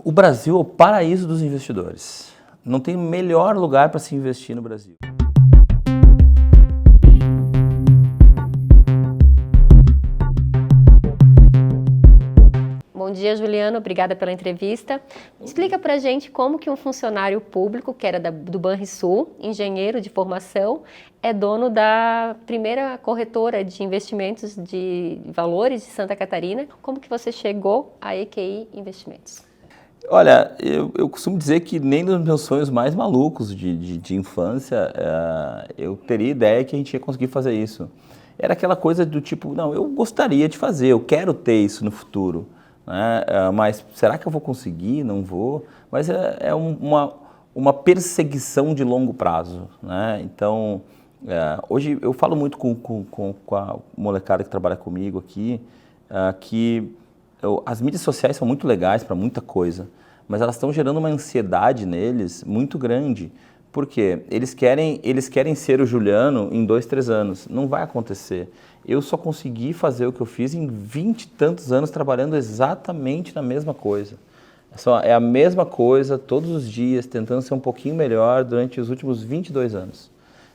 O Brasil é o paraíso dos investidores. Não tem melhor lugar para se investir no Brasil. Bom dia, Juliano. Obrigada pela entrevista. Explica pra gente como que um funcionário público, que era do Banrisul, engenheiro de formação, é dono da primeira corretora de investimentos de valores de Santa Catarina. Como que você chegou à EQI Investimentos? Olha, eu costumo dizer que nem nos meus sonhos mais malucos de infância eu teria ideia que a gente ia conseguir fazer isso. Era aquela coisa do tipo, não, eu gostaria de fazer, eu quero ter isso no futuro, né? Mas será que eu vou conseguir? Não vou. Mas é uma perseguição de longo prazo, né? Então, hoje eu falo muito com a molecada que trabalha comigo aqui, que as mídias sociais são muito legais para muita coisa, mas elas estão gerando uma ansiedade neles muito grande. Por quê? Eles querem ser o Juliano em 2, 3 anos. Não vai acontecer. Eu só consegui fazer o que eu fiz em 20 e tantos anos trabalhando exatamente na mesma coisa. É a mesma coisa todos os dias, tentando ser um pouquinho melhor durante os últimos 22 anos.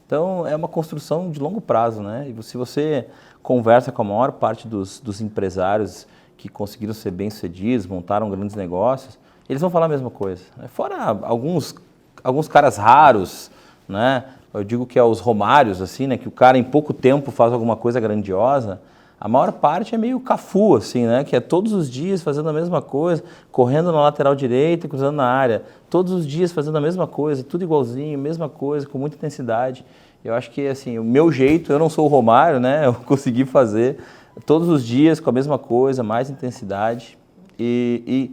Então, é uma construção de longo prazo, né? E se você conversa com a maior parte dos empresários que conseguiram ser bem-sucedidos, montaram grandes negócios, eles vão falar a mesma coisa. Fora alguns caras raros, né? Eu digo que é os Romários, assim, né? Que o cara em pouco tempo faz alguma coisa grandiosa. A maior parte é meio Cafu, assim, né? Que é todos os dias fazendo a mesma coisa, correndo na lateral direita e cruzando na área. Todos os dias fazendo a mesma coisa, tudo igualzinho, mesma coisa, com muita intensidade. Eu acho que, assim, o meu jeito, eu não sou o Romário, né? Eu consegui fazer todos os dias com a mesma coisa, mais intensidade. E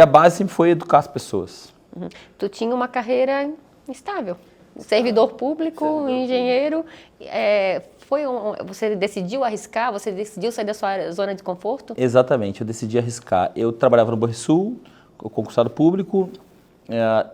a base sempre foi educar as pessoas. Uhum. Tu tinha uma carreira estável. Servidor público, engenheiro. Você decidiu arriscar? Você decidiu sair da sua zona de conforto? Exatamente, eu decidi arriscar. Eu trabalhava no Banrisul, concursado público,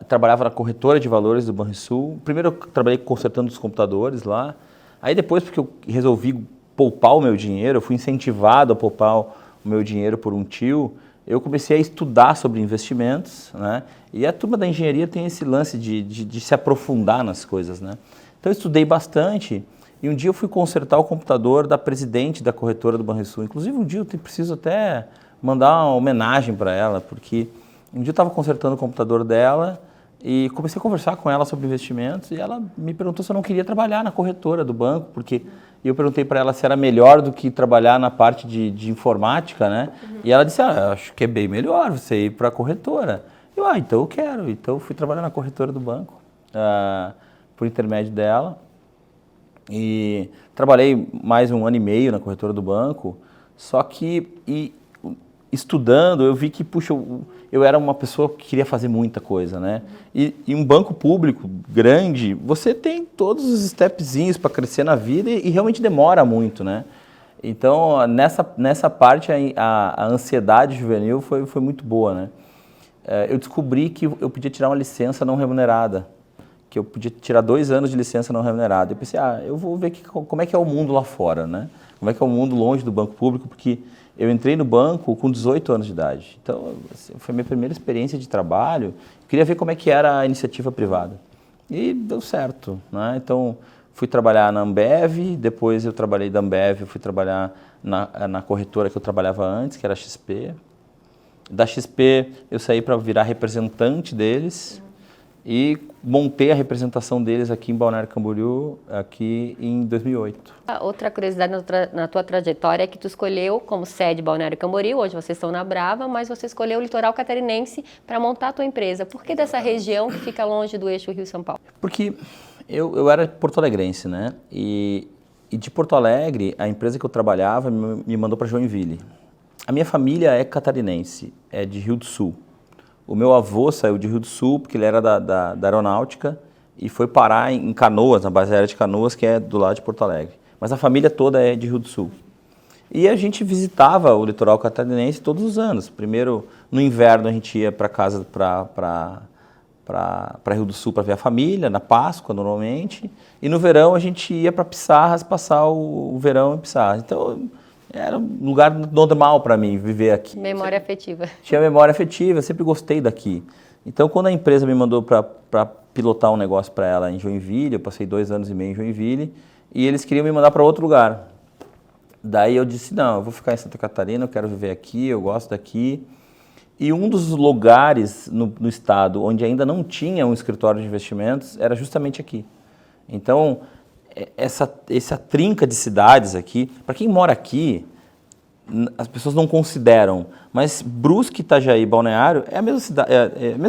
trabalhava na corretora de valores do Banrisul. Primeiro eu trabalhei consertando os computadores lá. Aí depois, porque eu resolvi poupar o meu dinheiro, eu fui incentivado a poupar o meu dinheiro por um tio, eu comecei a estudar sobre investimentos, né? E a turma da engenharia tem esse lance de se aprofundar nas coisas, né? Então eu estudei bastante e um dia eu fui consertar o computador da presidente da corretora do Banrisul. Inclusive um dia eu preciso até mandar uma homenagem para ela, porque um dia eu estava consertando o computador dela e comecei a conversar com ela sobre investimentos e ela me perguntou se eu não queria trabalhar na corretora do banco, porque eu perguntei para ela se era melhor do que trabalhar na parte de informática, né? Uhum. E ela disse, acho que é bem melhor você ir para a corretora. Então eu quero. Então eu fui trabalhar na corretora do banco, por intermédio dela. E trabalhei mais 1 ano e meio na corretora do banco, só que estudando eu vi que, puxa, eu era uma pessoa que queria fazer muita coisa, né? E um banco público grande, você tem todos os stepzinhos para crescer na vida e realmente demora muito, né? Então, nessa parte, a ansiedade juvenil foi muito boa, né? Eu descobri que eu podia tirar uma licença não remunerada, que eu podia tirar 2 anos de licença não remunerada. Eu pensei, eu vou ver como é que é o mundo lá fora, né? Como é que é o mundo longe do banco público, porque eu entrei no banco com 18 anos de idade. Então, assim, foi a minha primeira experiência de trabalho. Eu queria ver como é que era a iniciativa privada. E deu certo, né? Então, fui trabalhar na Ambev, depois eu trabalhei da Ambev, eu fui trabalhar na corretora que eu trabalhava antes, que era a XP. Da XP, eu saí para virar representante deles e montei a representação deles aqui em Balneário Camboriú, aqui em 2008. Outra curiosidade na tua trajetória é que tu escolheu como sede Balneário Camboriú, hoje vocês estão na Brava, mas você escolheu o litoral catarinense para montar a tua empresa. Por que dessa região que fica longe do eixo Rio-São Paulo? Porque eu era porto-alegrense, né? E de Porto Alegre, a empresa que eu trabalhava me mandou para Joinville. A minha família é catarinense, é de Rio do Sul. O meu avô saiu de Rio do Sul porque ele era da aeronáutica e foi parar em Canoas, na base aérea de Canoas, que é do lado de Porto Alegre. Mas a família toda é de Rio do Sul. E a gente visitava o litoral catarinense todos os anos. Primeiro, no inverno, a gente ia para casa, para Rio do Sul para ver a família, na Páscoa, normalmente. E no verão, a gente ia para Pissarras passar o verão em Pissarras. Então, era um lugar normal para mim viver aqui. Memória afetiva. Tinha memória afetiva, eu sempre gostei daqui. Então, quando a empresa me mandou para pilotar um negócio para ela em Joinville, eu passei 2 anos e meio em Joinville, e eles queriam me mandar para outro lugar. Daí eu disse, não, eu vou ficar em Santa Catarina, eu quero viver aqui, eu gosto daqui. E um dos lugares no estado onde ainda não tinha um escritório de investimentos era justamente aqui. Então, essa trinca de cidades aqui, para quem mora aqui, as pessoas não consideram, mas Brusque, Itajaí e Balneário é a mesma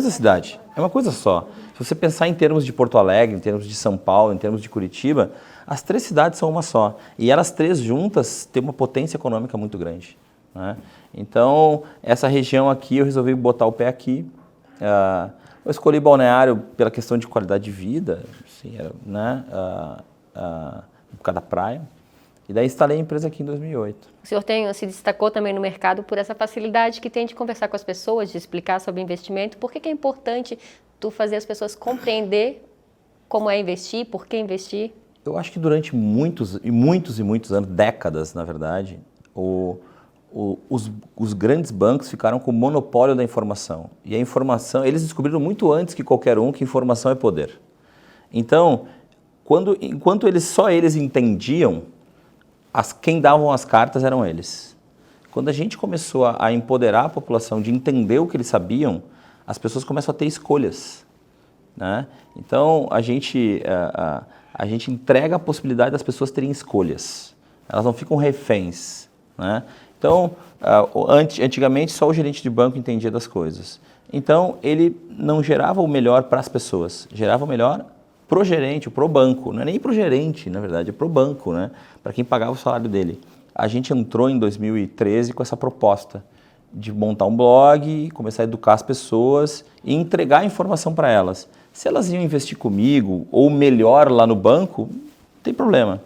cidade, é uma coisa só. Se você pensar em termos de Porto Alegre, em termos de São Paulo, em termos de Curitiba, as 3 cidades são uma só. E elas 3 juntas têm uma potência econômica muito grande, né? Então, essa região aqui, eu resolvi botar o pé aqui. Eu escolhi Balneário pela questão de qualidade de vida, assim, né? Por causa da praia. E daí instalei a empresa aqui em 2008. O senhor se destacou também no mercado por essa facilidade que tem de conversar com as pessoas, de explicar sobre investimento. Por que é importante tu fazer as pessoas compreender como é investir, por que investir? Eu acho que durante muitos anos, décadas, na verdade, os grandes bancos ficaram com o monopólio da informação. E a informação, eles descobriram muito antes que qualquer um que informação é poder. Então, enquanto só eles entendiam, quem davam as cartas eram eles. Quando a gente começou a empoderar a população de entender o que eles sabiam, as pessoas começam a ter escolhas, né? Então, a gente entrega a possibilidade das pessoas terem escolhas. Elas não ficam reféns, né? Então, antigamente, só o gerente de banco entendia das coisas. Então, ele não gerava o melhor para as pessoas, gerava o melhor pro gerente, pro banco. Não é nem pro gerente, na verdade, é pro banco, né? Para quem pagava o salário dele. A gente entrou em 2013 com essa proposta de montar um blog, começar a educar as pessoas e entregar a informação para elas. Se elas iam investir comigo ou melhor lá no banco, não tem problema.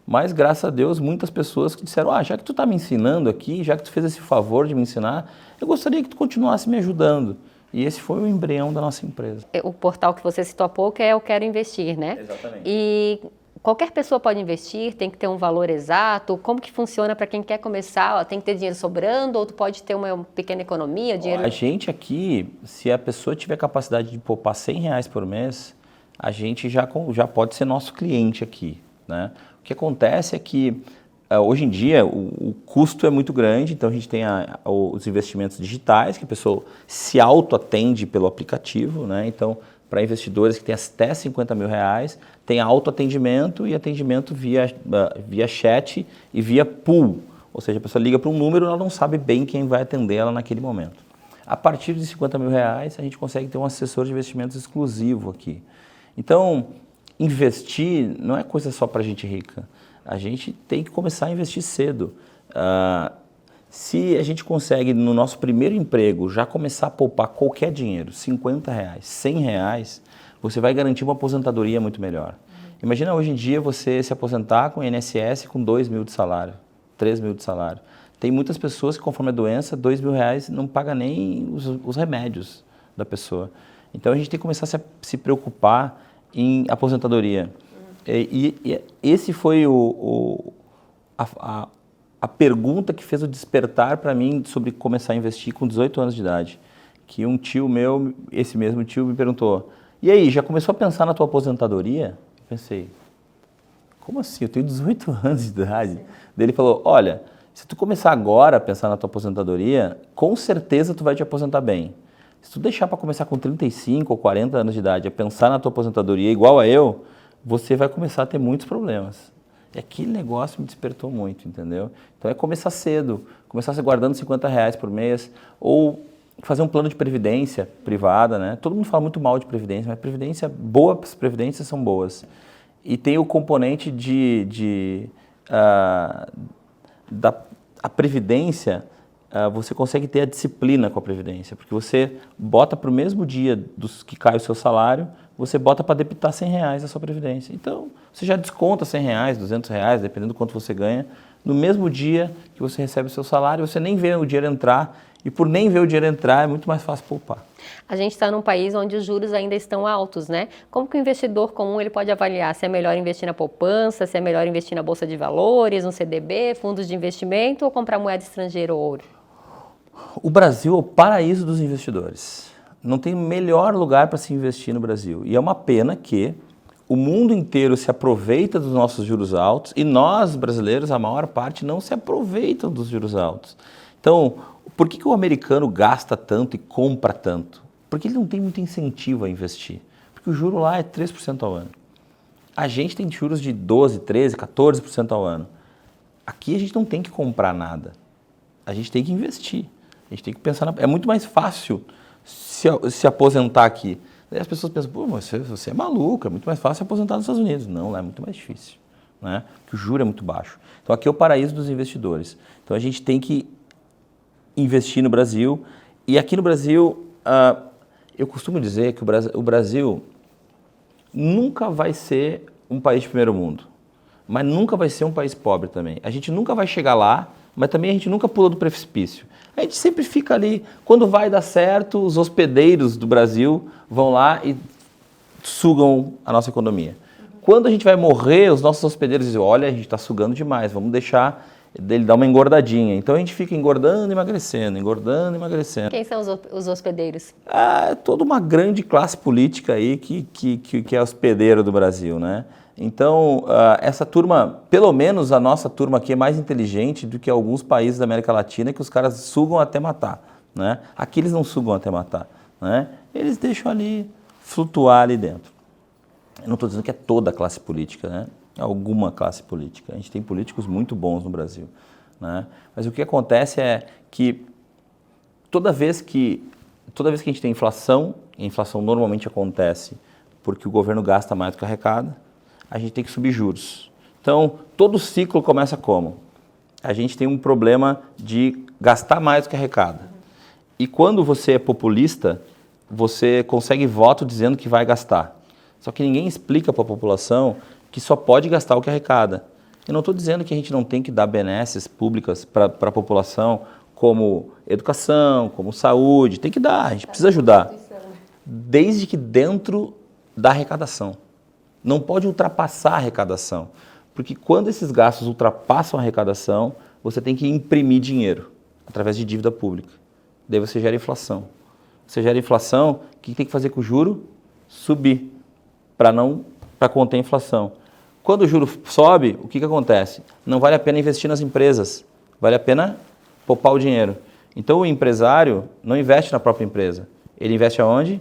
Mas, graças a Deus, muitas pessoas que disseram, já que tu está me ensinando aqui, já que tu fez esse favor de me ensinar, eu gostaria que tu continuasse me ajudando. E esse foi o embrião da nossa empresa. O portal que você citou há pouco é Eu Quero Investir, né? Exatamente. E qualquer pessoa pode investir, tem que ter um valor exato? Como que funciona para quem quer começar? Tem que ter dinheiro sobrando ou tu pode ter uma pequena economia? Dinheiro... A gente aqui, se a pessoa tiver capacidade de poupar R$100 por mês, a gente já pode ser nosso cliente aqui, né? O que acontece é que, hoje em dia, o custo é muito grande, então a gente tem os investimentos digitais, que a pessoa se auto-atende pelo aplicativo, né? Então, para investidores que têm até R$50 mil, tem autoatendimento e atendimento via chat e via pool. Ou seja, a pessoa liga para um número e ela não sabe bem quem vai atender ela naquele momento. A partir de R$50 mil, a gente consegue ter um assessor de investimentos exclusivo aqui. Então, investir não é coisa só para gente rica. A gente tem que começar a investir cedo. Se a gente consegue, no nosso primeiro emprego, já começar a poupar qualquer dinheiro, R$50, R$100, você vai garantir uma aposentadoria muito melhor. Imagina hoje em dia você se aposentar com INSS com R$2 mil de salário, R$3 mil de salário. Tem muitas pessoas que, conforme a doença, R$2 mil não paga nem os remédios da pessoa. Então a gente tem que começar a se preocupar em aposentadoria. E esse foi a pergunta que fez o despertar para mim sobre começar a investir com 18 anos de idade. Que um tio meu, esse mesmo tio, me perguntou, e aí, já começou a pensar na tua aposentadoria? Eu pensei, como assim? Eu tenho 18 anos de idade. Daí ele falou, olha, se tu começar agora a pensar na tua aposentadoria, com certeza tu vai te aposentar bem. Se tu deixar para começar com 35 ou 40 anos de idade a pensar na tua aposentadoria igual a eu, você vai começar a ter muitos problemas. E aquele negócio me despertou muito, entendeu? Então é começar cedo, começar se guardando R$50 por mês, ou fazer um plano de previdência privada, né? Todo mundo fala muito mal de previdência, mas boas previdências são boas. E tem o componente da previdência, você consegue ter a disciplina com a previdência, porque você bota para o mesmo dia que cai o seu salário, você bota para debitar R$100 a sua previdência. Então, você já desconta R$100, R$200, dependendo do quanto você ganha, no mesmo dia que você recebe o seu salário, você nem vê o dinheiro entrar E por nem ver o dinheiro entrar, é muito mais fácil poupar. A gente está num país onde os juros ainda estão altos, né? Como que o investidor comum ele pode avaliar se é melhor investir na poupança, se é melhor investir na Bolsa de Valores, no CDB, fundos de investimento ou comprar moeda estrangeira ou ouro? O Brasil é o paraíso dos investidores. Não tem melhor lugar para se investir no Brasil. E é uma pena que o mundo inteiro se aproveita dos nossos juros altos e nós, brasileiros, a maior parte, não se aproveitam dos juros altos. Então, por que o americano gasta tanto e compra tanto? Porque ele não tem muito incentivo a investir. Porque o juro lá é 3% ao ano. A gente tem juros de 12%, 13%, 14% ao ano. Aqui a gente não tem que comprar nada. A gente tem que investir. A gente tem que pensar... É muito mais fácil se aposentar aqui. Daí as pessoas pensam, pô, mas você é maluco, é muito mais fácil se aposentar nos Estados Unidos. Não, lá é muito mais difícil, né? Porque o juro é muito baixo. Então aqui é o paraíso dos investidores. Então a gente tem que investir no Brasil. E aqui no Brasil, eu costumo dizer que o Brasil nunca vai ser um país de primeiro mundo, mas nunca vai ser um país pobre também. A gente nunca vai chegar lá, mas também a gente nunca pula do precipício. A gente sempre fica ali, quando vai dar certo, os hospedeiros do Brasil vão lá e sugam a nossa economia. Quando a gente vai morrer, os nossos hospedeiros dizem, olha, a gente está sugando demais, vamos deixar ele dar uma engordadinha. Então a gente fica engordando e emagrecendo, engordando e emagrecendo. Quem são os hospedeiros? É toda uma grande classe política aí que é hospedeiro do Brasil, né? Então, essa turma, pelo menos a nossa turma aqui é mais inteligente do que alguns países da América Latina que os caras sugam até matar, né? Aqui eles não sugam até matar, né? Eles deixam ali flutuar ali dentro. Eu não estou dizendo que é toda a classe política, né? Alguma classe política. A gente tem políticos muito bons no Brasil, né? Mas o que acontece é que toda vez que a gente tem inflação, e a inflação normalmente acontece porque o governo gasta mais do que arrecada, a gente tem que subir juros. Então, todo ciclo começa como? A gente tem um problema de gastar mais do que arrecada. E quando você é populista, você consegue voto dizendo que vai gastar. Só que ninguém explica para a população que só pode gastar o que arrecada. Eu não estou dizendo que a gente não tem que dar benesses públicas para a população, como educação, como saúde, tem que dar, a gente precisa ajudar. Desde que dentro da arrecadação. Não pode ultrapassar a arrecadação, porque quando esses gastos ultrapassam a arrecadação, você tem que imprimir dinheiro através de dívida pública. Daí você gera inflação. Você gera inflação, o que tem que fazer com o juro? Subir, para conter a inflação. Quando o juro sobe, o que acontece? Não vale a pena investir nas empresas, vale a pena poupar o dinheiro. Então o empresário não investe na própria empresa, ele investe aonde?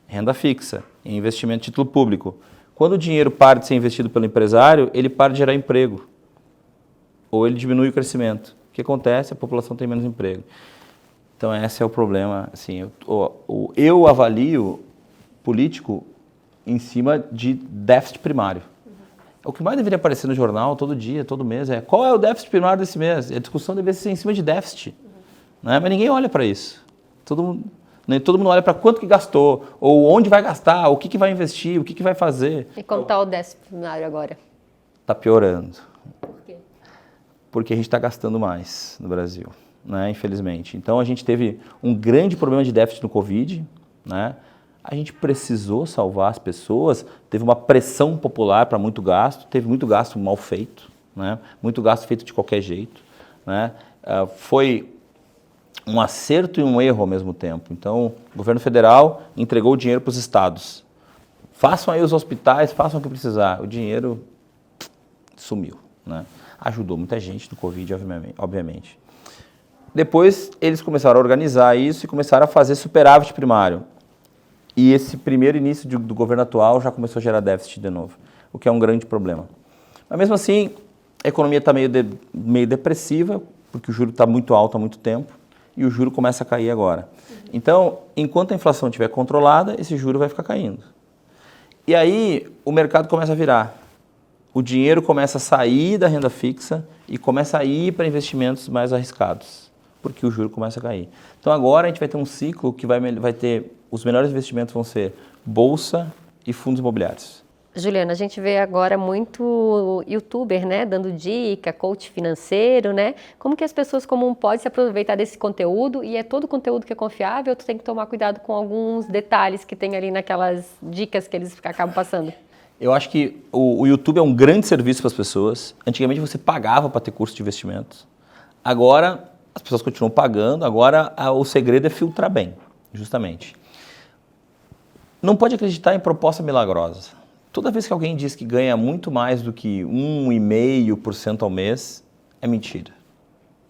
Renda fixa, em investimento de título público. Quando o dinheiro para de ser investido pelo empresário, ele para de gerar emprego. Ou ele diminui o crescimento. O que acontece? A população tem menos emprego. Então esse é o problema. Assim, eu avalio político em cima de déficit primário. O que mais deveria aparecer no jornal todo dia, todo mês, é qual é o déficit primário desse mês? A discussão deveria ser em cima de déficit. Né? Mas ninguém olha para isso. Todo mundo olha para quanto que gastou, ou onde vai gastar, o que vai investir, o que vai fazer. E como está o déficit primário agora? Está piorando. Por quê? Porque a gente está gastando mais no Brasil, né? Infelizmente. Então a gente teve um grande problema de déficit no Covid, né? A gente precisou salvar as pessoas, teve uma pressão popular para muito gasto, teve muito gasto mal feito, né? Muito gasto feito de qualquer jeito, né? Foi um acerto e um erro ao mesmo tempo. Então, o governo federal entregou o dinheiro para os estados. Façam aí os hospitais, façam o que precisar. O dinheiro sumiu, né? Ajudou muita gente no Covid, obviamente. Depois, eles começaram a organizar isso e começaram a fazer superávit primário. E esse primeiro início do governo atual já começou a gerar déficit de novo, o que é um grande problema. Mas mesmo assim, a economia está meio depressiva, porque o juro está muito alto há muito tempo, e o juro começa a cair agora. Então, enquanto a inflação estiver controlada, esse juro vai ficar caindo. E aí, o mercado começa a virar. O dinheiro começa a sair da renda fixa e começa a ir para investimentos mais arriscados, porque o juro começa a cair. Então, agora a gente vai ter um ciclo que vai ter... Os melhores investimentos vão ser bolsa e fundos imobiliários. Juliana, a gente vê agora muito youtuber, né, dando dica, coach financeiro, né? Como que as pessoas comuns podem se aproveitar desse conteúdo e é todo conteúdo que é confiável ou tu tem que tomar cuidado com alguns detalhes que tem ali naquelas dicas que eles acabam passando? Eu acho que o YouTube é um grande serviço para as pessoas. Antigamente você pagava para ter curso de investimentos. Agora as pessoas continuam pagando, agora o segredo é filtrar bem, justamente. Não pode acreditar em proposta milagrosa. Toda vez que alguém diz que ganha muito mais do que 1,5% ao mês, é mentira,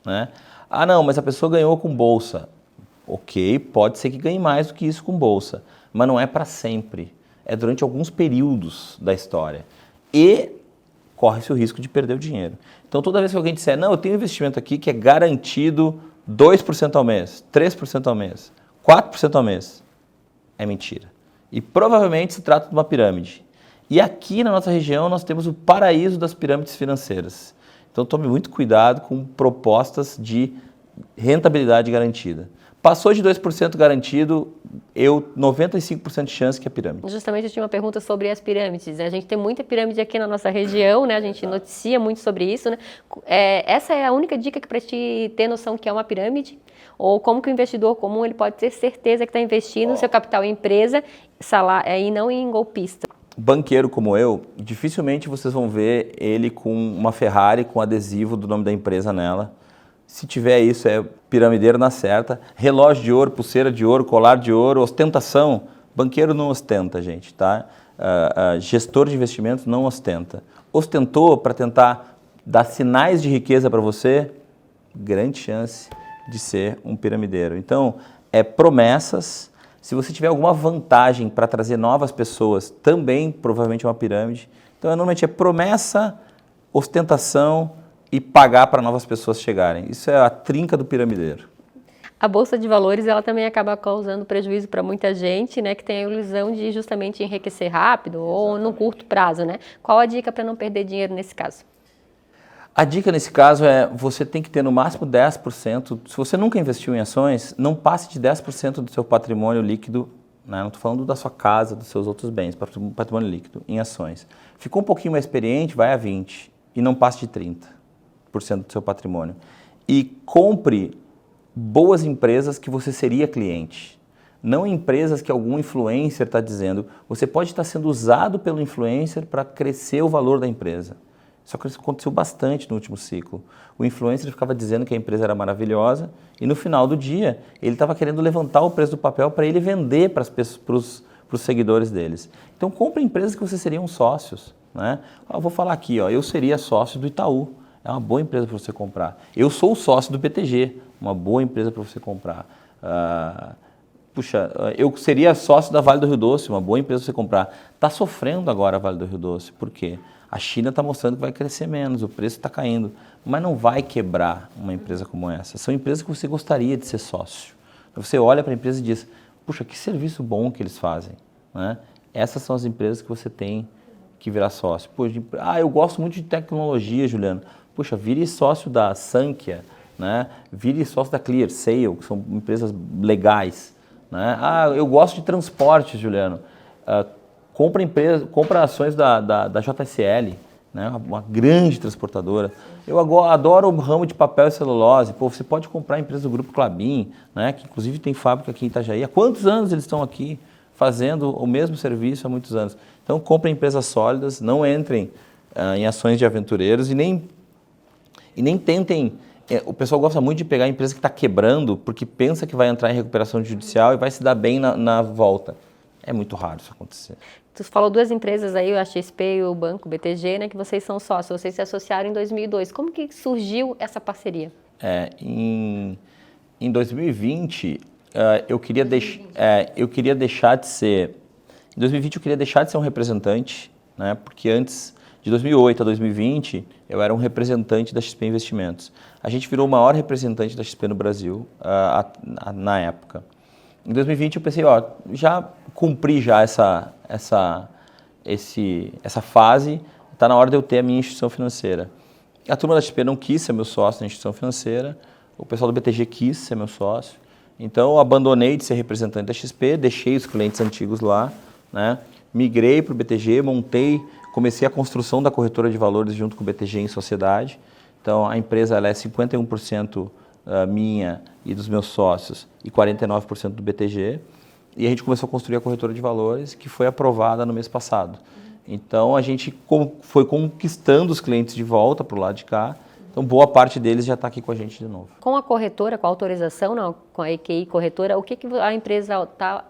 né? Ah, não, mas a pessoa ganhou com bolsa. Ok, pode ser que ganhe mais do que isso com bolsa, mas não é para sempre. É durante alguns períodos da história. E corre-se o risco de perder o dinheiro. Então, toda vez que alguém disser, não, eu tenho um investimento aqui que é garantido 2% ao mês, 3% ao mês, 4% ao mês, é mentira. E provavelmente se trata de uma pirâmide. E aqui na nossa região nós temos o paraíso das pirâmides financeiras. Então tome muito cuidado com propostas de rentabilidade garantida. Passou de 2% garantido, 95% de chance que é pirâmide. Justamente eu tinha uma pergunta sobre as pirâmides. A gente tem muita pirâmide aqui na nossa região, né? A gente noticia muito sobre isso, né? Essa é a única dica que para te ter noção que é uma pirâmide? Ou como que o investidor comum ele pode ter certeza que está investindo seu capital em empresa e não em golpista? Banqueiro como eu, dificilmente vocês vão ver ele com uma Ferrari com adesivo do nome da empresa nela. Se tiver isso, é piramideiro na certa. Relógio de ouro, pulseira de ouro, colar de ouro, ostentação. Banqueiro não ostenta, gente, tá? Gestor de investimentos não ostenta. Ostentou para tentar dar sinais de riqueza para você, grande chance de ser um piramideiro. Então, promessas. Se você tiver alguma vantagem para trazer novas pessoas, também provavelmente é uma pirâmide. Então, normalmente é promessa, ostentação e pagar para novas pessoas chegarem. Isso é a trinca do piramideiro. A Bolsa de Valores, ela também acaba causando prejuízo para muita gente, né, que tem a ilusão de justamente enriquecer rápido ou no curto prazo, né? Qual a dica para não perder dinheiro nesse caso? A dica nesse caso é você tem que ter no máximo 10%. Se você nunca investiu em ações, não passe de 10% do seu patrimônio líquido, né? Não estou falando da sua casa, dos seus outros bens, patrimônio líquido em ações. Ficou um pouquinho mais experiente, vai a 20% e não passe de 30% do seu patrimônio. E compre boas empresas que você seria cliente. Não empresas que algum influencer está dizendo. Você pode estar sendo usado pelo influencer para crescer o valor da empresa. Só que isso aconteceu bastante no último ciclo. O influencer ficava dizendo que a empresa era maravilhosa e no final do dia ele estava querendo levantar o preço do papel para ele vender para os seguidores deles. Então compre empresas que vocês seriam sócios, né? Eu vou falar aqui, eu seria sócio do Itaú. É uma boa empresa para você comprar. Eu sou o sócio do BTG, uma boa empresa para você comprar. Eu seria sócio da Vale do Rio Doce, uma boa empresa para você comprar. Está sofrendo agora a Vale do Rio Doce, por quê? A China está mostrando que vai crescer menos, o preço está caindo, mas não vai quebrar uma empresa como essa. São empresas que você gostaria de ser sócio. Você olha para a empresa e diz, puxa, que serviço bom que eles fazem, né? Essas são as empresas que você tem que virar sócio. Poxa, eu gosto muito de tecnologia, Juliano. Puxa, vire sócio da Sankhya, né? Vire sócio da ClearSale, que são empresas legais, né? Eu gosto de transporte, Juliano. Compra ações da JSL, né? Uma grande transportadora. Eu adoro o ramo de papel e celulose. Pô, você pode comprar a empresa do Grupo Klabin, né? Que inclusive tem fábrica aqui em Itajaí. Há quantos anos eles estão aqui fazendo o mesmo serviço há muitos anos? Então, comprem empresas sólidas, não entrem em ações de aventureiros e nem tentem. O pessoal gosta muito de pegar a empresa que está quebrando porque pensa que vai entrar em recuperação judicial e vai se dar bem na volta. É muito raro isso acontecer. Tu falou duas empresas aí, a XP e o Banco BTG, né, que vocês são sócios, vocês se associaram em 2002. Como que surgiu essa parceria? Em 2020, eu queria deixar de ser... Em 2020 eu queria deixar de ser um representante, né, porque antes, de 2008 a 2020, eu era um representante da XP Investimentos. A gente virou o maior representante da XP no Brasil na época. Em 2020 eu pensei, já cumpri já essa fase, está na hora de eu ter a minha instituição financeira. A turma da XP não quis ser meu sócio na instituição financeira, o pessoal do BTG quis ser meu sócio, então eu abandonei de ser representante da XP, deixei os clientes antigos lá, né? migrei para o BTG, comecei a construção da corretora de valores junto com o BTG em sociedade. Então, a empresa ela é 51% minha e dos meus sócios e 49% do BTG. E a gente começou a construir a corretora de valores, que foi aprovada no mês passado. Então, a gente foi conquistando os clientes de volta para o lado de cá. Então, boa parte deles já está aqui com a gente de novo. Com a corretora, com a autorização, não, com a EQI Corretora, o que a empresa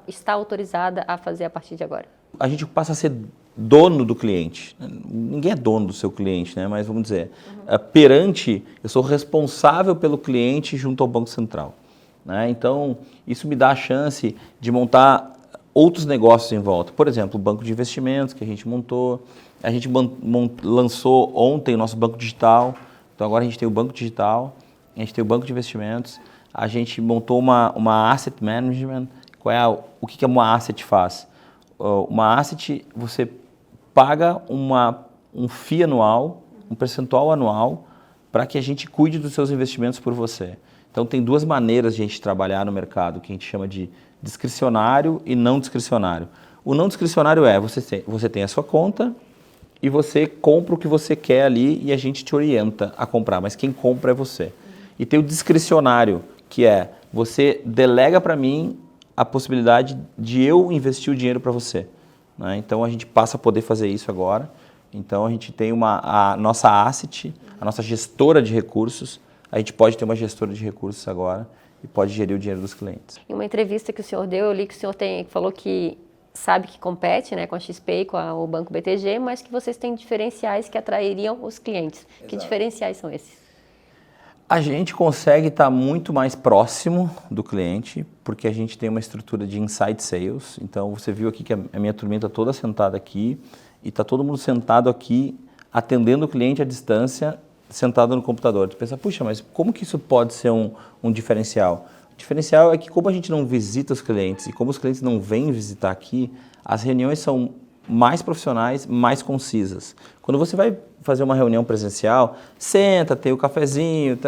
está autorizada a fazer a partir de agora? A gente passa a ser dono do cliente. Ninguém é dono do seu cliente, né? Mas vamos dizer, eu sou responsável pelo cliente junto ao Banco Central. Né? Então, isso me dá a chance de montar outros negócios em volta. Por exemplo, o banco de investimentos que a gente montou. A gente lançou ontem o nosso banco digital. Então, agora a gente tem o banco digital, a gente tem o banco de investimentos. A gente montou uma asset management. O que uma asset faz? Uma asset, você paga um FII anual, um percentual anual, para que a gente cuide dos seus investimentos por você. Então, tem duas maneiras de a gente trabalhar no mercado, que a gente chama de discricionário e não discricionário. O não discricionário você tem a sua conta e você compra o que você quer ali e a gente te orienta a comprar, mas quem compra é você. E tem o discricionário, que é você delega para mim a possibilidade de eu investir o dinheiro para você. Né? Então, a gente passa a poder fazer isso agora. Então, a gente tem a nossa asset, a nossa gestora de recursos. A gente pode ter uma gestora de recursos agora e pode gerir o dinheiro dos clientes. Em uma entrevista que o senhor deu, eu li que o senhor falou que sabe que compete, né, com a XP e com o Banco BTG, mas que vocês têm diferenciais que atrairiam os clientes. Exato. Que diferenciais são esses? A gente consegue estar muito mais próximo do cliente, porque a gente tem uma estrutura de inside sales. Então, você viu aqui que a minha turminha está toda sentada aqui e está todo mundo sentado aqui, atendendo o cliente à distância, sentado no computador. Tu pensa, puxa, mas como que isso pode ser um diferencial? O diferencial é que como a gente não visita os clientes e como os clientes não vêm visitar aqui, as reuniões são mais profissionais, mais concisas. Quando você vai fazer uma reunião presencial, senta, tem o cafezinho,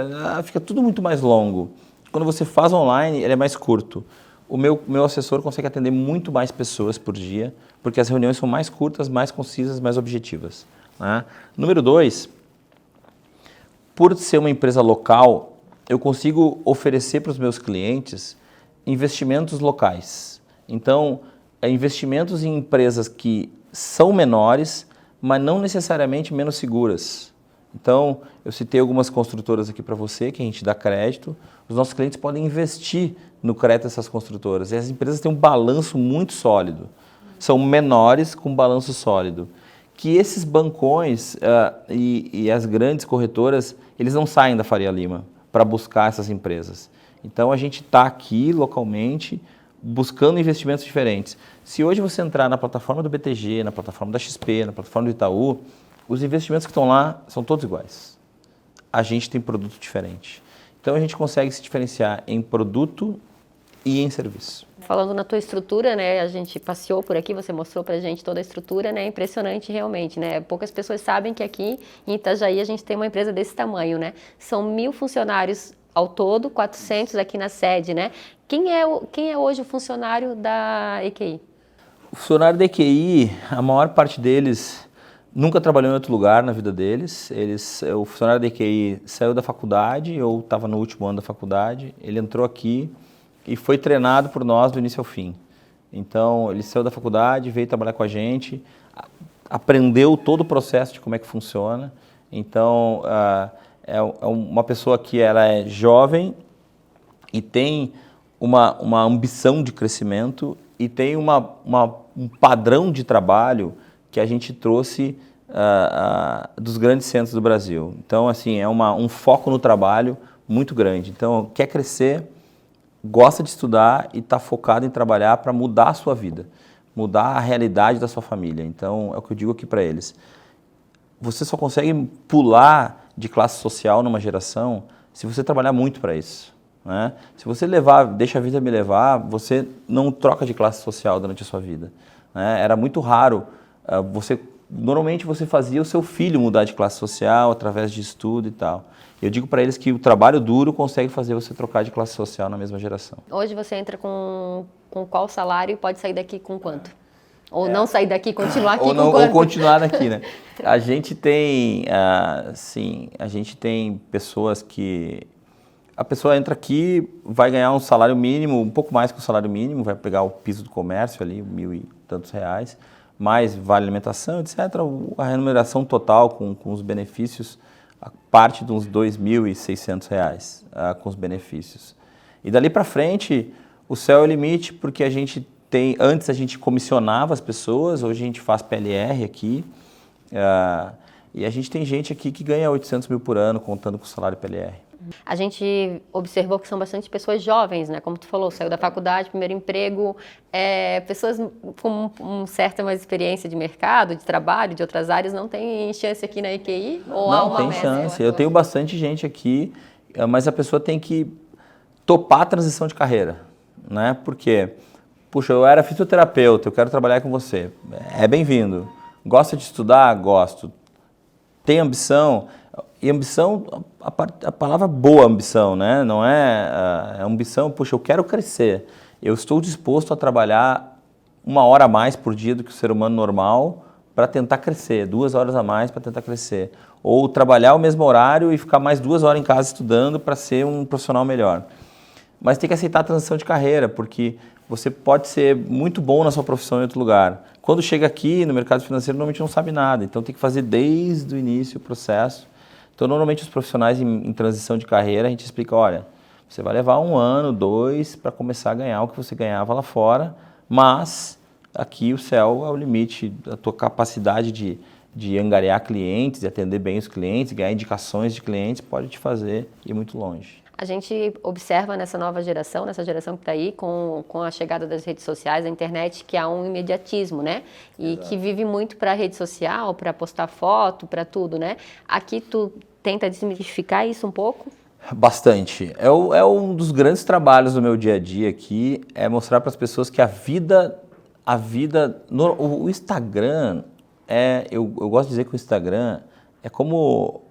fica tudo muito mais longo. Quando você faz online, ele é mais curto. O meu assessor consegue atender muito mais pessoas por dia, porque as reuniões são mais curtas, mais concisas, mais objetivas. Né? Número 2, por ser uma empresa local, eu consigo oferecer para os meus clientes investimentos locais. Então, investimentos em empresas que são menores, mas não necessariamente menos seguras. Então, eu citei algumas construtoras aqui para você, que a gente dá crédito. Os nossos clientes podem investir no crédito dessas construtoras. E as empresas têm um balanço muito sólido. São menores com balanço sólido. Que esses bancões e as grandes corretoras, eles não saem da Faria Lima para buscar essas empresas. Então, a gente está aqui localmente buscando investimentos diferentes. Se hoje você entrar na plataforma do BTG, na plataforma da XP, na plataforma do Itaú, os investimentos que estão lá são todos iguais. A gente tem produto diferente. Então, a gente consegue se diferenciar em produto e em serviço. Falando na tua estrutura, né, a gente passeou por aqui, você mostrou pra gente toda a estrutura, né, impressionante realmente, né, poucas pessoas sabem que aqui em Itajaí a gente tem uma empresa desse tamanho, né, são 1.000 funcionários ao todo, 400 aqui na sede, né, quem é hoje o funcionário da EQI? O funcionário da EQI, a maior parte deles nunca trabalhou em outro lugar na vida deles. O funcionário da EQI saiu da faculdade ou estava no último ano da faculdade, ele entrou aqui e foi treinado por nós do início ao fim. Então, ele saiu da faculdade, veio trabalhar com a gente, aprendeu todo o processo de como é que funciona. Então, é uma pessoa que ela é jovem e tem uma ambição de crescimento e tem um padrão de trabalho que a gente trouxe dos grandes centros do Brasil. Então, assim, é um foco no trabalho muito grande. Então, quer crescer, gosta de estudar e está focado em trabalhar para mudar a sua vida, mudar a realidade da sua família. Então, é o que eu digo aqui para eles. Você só consegue pular de classe social numa geração se você trabalhar muito para isso. Né? Se você deixa a vida me levar, você não troca de classe social durante a sua vida. Né? Era muito raro. Normalmente você fazia o seu filho mudar de classe social através de estudo e tal. Eu digo para eles que o trabalho duro consegue fazer você trocar de classe social na mesma geração. Hoje você entra com qual salário e pode sair daqui com quanto? Ou não sair daqui e continuar aqui ou continuar aqui, né? A gente tem, a gente tem pessoas que... A pessoa entra aqui, vai ganhar um salário mínimo, um pouco mais que o salário mínimo, vai pegar o piso do comércio ali, R$1.000 e tantos, mais vale alimentação, etc. A remuneração total com os benefícios, parte de uns R$2.600 com os benefícios. E dali para frente, o céu é o limite, porque a gente tem... Antes a gente comissionava as pessoas, hoje a gente faz PLR aqui, e a gente tem gente aqui que ganha 800 mil por ano, contando com o salário PLR. A gente observou que são bastante pessoas jovens, né? Como tu falou, saiu da faculdade, primeiro emprego, pessoas com uma certa mais experiência de mercado, de trabalho, de outras áreas, não tem chance aqui na EQI? Ou há uma tem chance. Eu tenho bastante gente aqui, mas a pessoa tem que topar a transição de carreira, né? Porque, puxa, eu era fisioterapeuta, eu quero trabalhar com você. É bem-vindo. Gosta de estudar? Gosto. Tem ambição? E ambição, a palavra boa ambição, né? Não é ambição, puxa, eu quero crescer. Eu estou disposto a trabalhar 1 hora a mais por dia do que o ser humano normal para tentar crescer, 2 horas a mais para tentar crescer. Ou trabalhar o mesmo horário e ficar mais 2 horas em casa estudando para ser um profissional melhor. Mas tem que aceitar a transição de carreira, porque você pode ser muito bom na sua profissão em outro lugar. Quando chega aqui no mercado financeiro, normalmente não sabe nada, então tem que fazer desde o início o processo. Então, normalmente, os profissionais em transição de carreira, a gente explica, olha, você vai levar 1 ano, 2, para começar a ganhar o que você ganhava lá fora, mas aqui o céu é o limite, a tua capacidade de angariar clientes, de atender bem os clientes, ganhar indicações de clientes, pode te fazer ir muito longe. A gente observa nessa nova geração, nessa geração que está aí, com a chegada das redes sociais, da internet, que há um imediatismo, né? E que vive muito para a rede social, para postar foto, para tudo, né? Aqui tu tenta desmistificar isso um pouco? Bastante. É um dos grandes trabalhos do meu dia a dia aqui, é mostrar para as pessoas que o Instagram, eu gosto de dizer que o Instagram é como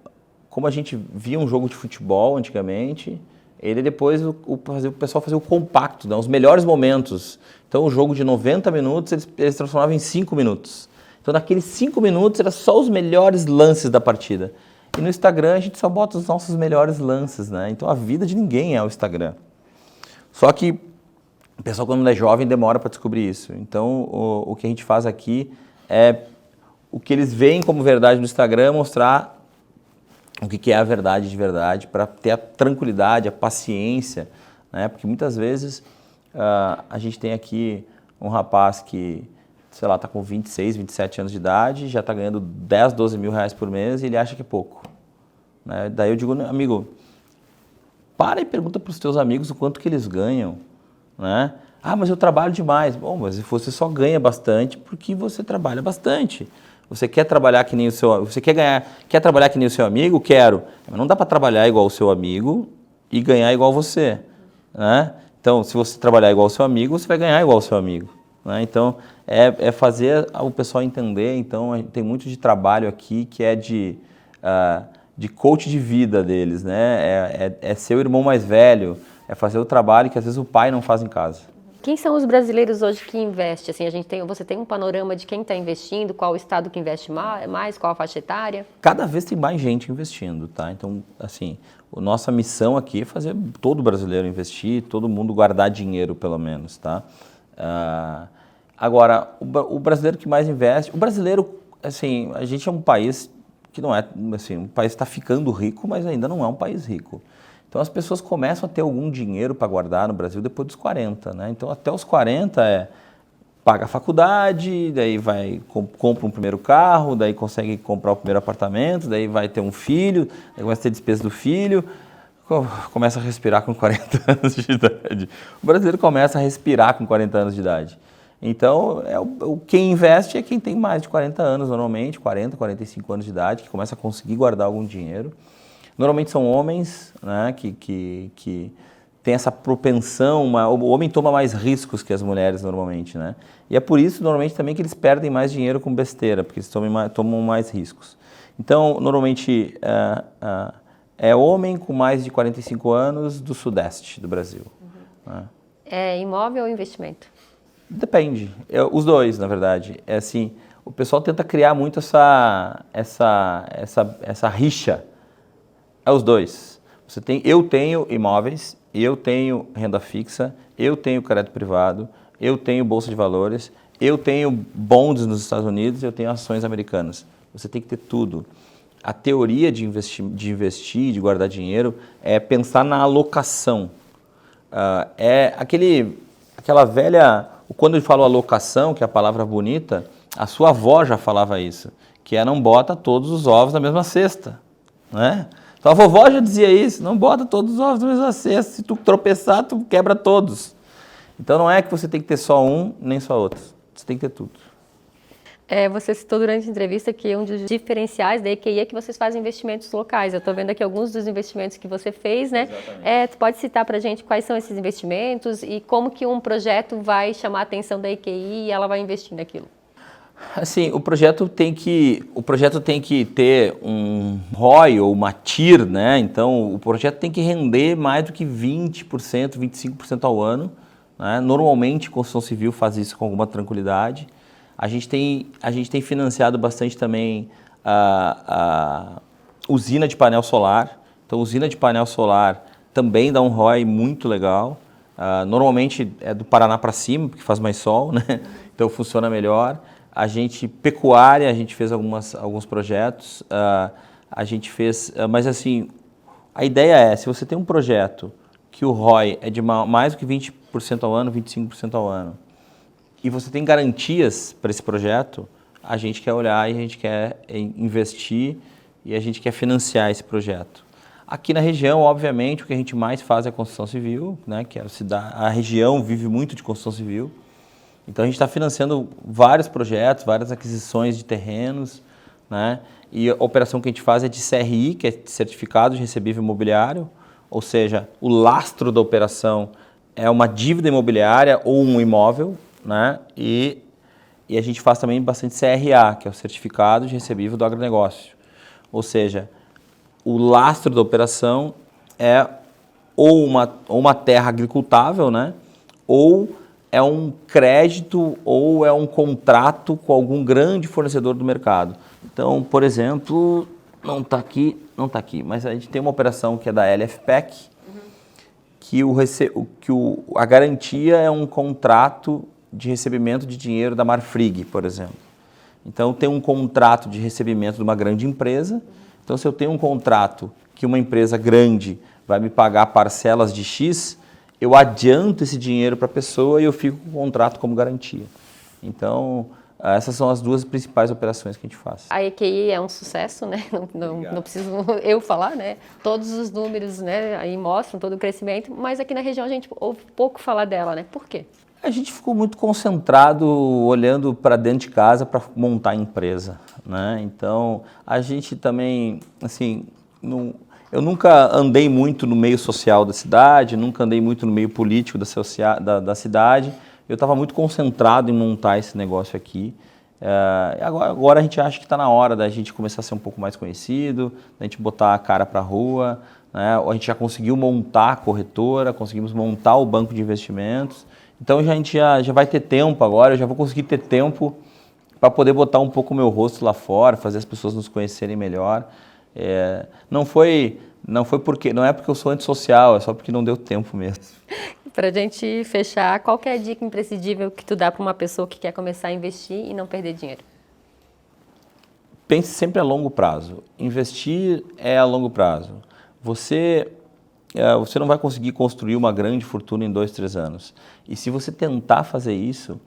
a gente via um jogo de futebol antigamente, ele depois o pessoal fazia o compacto, né, os melhores momentos. Então o jogo de 90 minutos eles transformavam em 5 minutos. Então naqueles 5 minutos era só os melhores lances da partida. E no Instagram a gente só bota os nossos melhores lances, né? Então a vida de ninguém é o Instagram. Só que o pessoal quando é jovem demora para descobrir isso. Então o que a gente faz aqui é o que eles veem como verdade no Instagram, mostrar o que é a verdade de verdade, para ter a tranquilidade, a paciência, né? Porque muitas vezes a gente tem aqui um rapaz que, sei lá, está com 26, 27 anos de idade, já está ganhando 10, 12 mil reais por mês e ele acha que é pouco, né? Daí eu digo, amigo, para e pergunta para os teus amigos o quanto que eles ganham, né? Ah, mas eu trabalho demais. Bom, mas você só ganha bastante porque você trabalha bastante. Você quer trabalhar que nem o seu, quer trabalhar que nem o seu amigo? Quero. Mas não dá para trabalhar igual o seu amigo e ganhar igual você, né? Então, se você trabalhar igual o seu amigo, você vai ganhar igual o seu amigo, né? Então, é fazer o pessoal entender. Então, tem muito de trabalho aqui que é de coach de vida deles, né? É ser o irmão mais velho, é fazer o trabalho que às vezes o pai não faz em casa. Quem são os brasileiros hoje que investem? Assim, você tem um panorama de quem está investindo, qual o estado que investe mais, qual a faixa etária? Cada vez tem mais gente investindo, tá? Então, assim, a nossa missão aqui é fazer todo brasileiro investir, todo mundo guardar dinheiro, pelo menos, tá? Agora, o brasileiro que mais investe... O brasileiro, assim, a gente é um país que não é... Assim, um país está ficando rico, mas ainda não é um país rico. Então, as pessoas começam a ter algum dinheiro para guardar no Brasil depois dos 40, né? Então, até os 40 paga a faculdade, daí compra um primeiro carro, daí consegue comprar o primeiro apartamento, daí vai ter um filho, daí começa a ter despesa do filho, começa a respirar com 40 anos de idade. O brasileiro começa a respirar com 40 anos de idade. Então, quem investe é quem tem mais de 40 anos, normalmente, 40, 45 anos de idade, que começa a conseguir guardar algum dinheiro. Normalmente são homens, né, que têm essa propensão, o homem toma mais riscos que as mulheres normalmente, né? E é por isso, normalmente, também que eles perdem mais dinheiro com besteira, porque eles tomam mais riscos. Então, normalmente, é homem com mais de 45 anos do sudeste do Brasil. É imóvel ou investimento? Depende. Os dois, na verdade. É assim, o pessoal tenta criar muito essa rixa. É os dois. Eu tenho imóveis, eu tenho renda fixa, eu tenho crédito privado, eu tenho bolsa de valores, eu tenho bonds nos Estados Unidos, eu tenho ações americanas. Você tem que ter tudo. A teoria de investir, de guardar dinheiro, é pensar na alocação. Aquela velha... Quando eu falo alocação, que é a palavra bonita, a sua avó já falava isso, que é não bota todos os ovos na mesma cesta, né? Então a vovó já dizia isso, não bota todos os ovos na mesma cesta, se tu tropeçar, tu quebra todos. Então não é que você tem que ter só um, nem só outro, você tem que ter tudo. Você citou durante a entrevista que um dos diferenciais da EQI é que vocês fazem investimentos locais. Eu estou vendo aqui alguns dos investimentos que você fez, né? Tu pode citar para a gente quais são esses investimentos e como que um projeto vai chamar a atenção da EQI e ela vai investir naquilo? Assim, o projeto tem que ter um ROI ou uma TIR, né? Então, o projeto tem que render mais do que 20%, 25% ao ano, né? Normalmente, a construção civil faz isso com alguma tranquilidade. A gente tem financiado bastante também a usina de painel solar. Então, usina de painel solar também dá um ROI muito legal. Normalmente é do Paraná para cima, porque faz mais sol, né? Então funciona melhor. Pecuária, a gente fez alguns projetos. Mas assim, a ideia é, se você tem um projeto que o ROI é de mais do que 20% ao ano, 25% ao ano, e você tem garantias para esse projeto, a gente quer olhar e a gente quer investir e a gente quer financiar esse projeto. Aqui na região, obviamente, o que a gente mais faz é a construção civil, né? Que a região vive muito de construção civil. Então a gente está financiando vários projetos, várias aquisições de terrenos, né? E a operação que a gente faz é de CRI, que é Certificado de Recebível Imobiliário, ou seja, o lastro da operação é uma dívida imobiliária ou um imóvel, né? E a gente faz também bastante CRA, que é o Certificado de Recebível do Agronegócio. Ou seja, o lastro da operação é ou uma terra agricultável, né? Ou é um crédito ou é um contrato com algum grande fornecedor do mercado. Então, por exemplo, não está aqui, mas a gente tem uma operação que é da LFPEC, que a garantia é um contrato de recebimento de dinheiro da Marfrig, por exemplo. Então, tem um contrato de recebimento de uma grande empresa. Então, se eu tenho um contrato que uma empresa grande vai me pagar parcelas de X, eu adianto esse dinheiro para a pessoa e eu fico com o contrato como garantia. Então, essas são as duas principais operações que a gente faz. A EQI é um sucesso, né? Não preciso eu falar, né? Todos os números, né, aí mostram todo o crescimento, mas aqui na região a gente ouve pouco falar dela, né? Por quê? A gente ficou muito concentrado olhando para dentro de casa para montar a empresa, né? Então, a gente também, assim, eu nunca andei muito no meio social da cidade, nunca andei muito no meio político da cidade. Eu estava muito concentrado em montar esse negócio aqui. Agora a gente acha que está na hora da gente começar a ser um pouco mais conhecido, da gente botar a cara para a rua, né? A gente já conseguiu montar a corretora, conseguimos montar o banco de investimentos. Então a gente já vai ter tempo agora, eu já vou conseguir ter tempo para poder botar um pouco o meu rosto lá fora, fazer as pessoas nos conhecerem melhor. Não é porque eu sou antissocial, é só porque não deu tempo mesmo. Para a gente fechar, qual que é a dica imprescindível que tu dá para uma pessoa que quer começar a investir e não perder dinheiro? Pense sempre a longo prazo. Investir é a longo prazo. Você não vai conseguir construir uma grande fortuna em 2, 3 anos. E se você tentar fazer isso,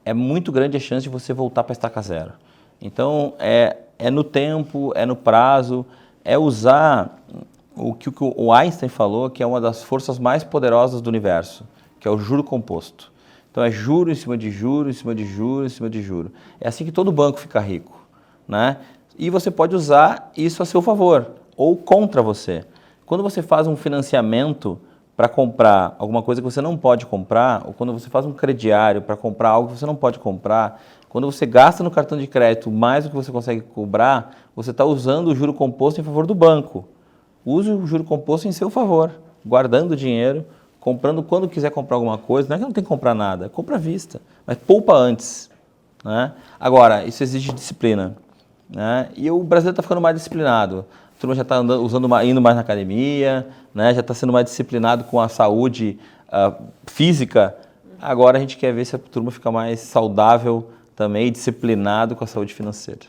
é muito grande a chance de você voltar para a estaca zero. Então, é no tempo, é no prazo, é usar o que o Einstein falou, que é uma das forças mais poderosas do universo, que é o juro composto. Então, é juro em cima de juro, em cima de juro, em cima de juro. É assim que todo banco fica rico, né? E você pode usar isso a seu favor ou contra você. Quando você faz um financiamento para comprar alguma coisa que você não pode comprar, ou quando você faz um crediário para comprar algo que você não pode comprar, quando você gasta no cartão de crédito mais do que você consegue cobrar, você está usando o juro composto em favor do banco. Use o juro composto em seu favor, guardando dinheiro comprando quando quiser comprar alguma coisa, não é que não tem que comprar nada, compra à vista, mas poupa antes, né? Agora, isso exige disciplina, né? E o brasileiro está ficando mais disciplinado, a turma já está indo mais na academia, né? Já está sendo mais disciplinado com a saúde física, agora a gente quer ver se a turma fica mais saudável também e disciplinado com a saúde financeira.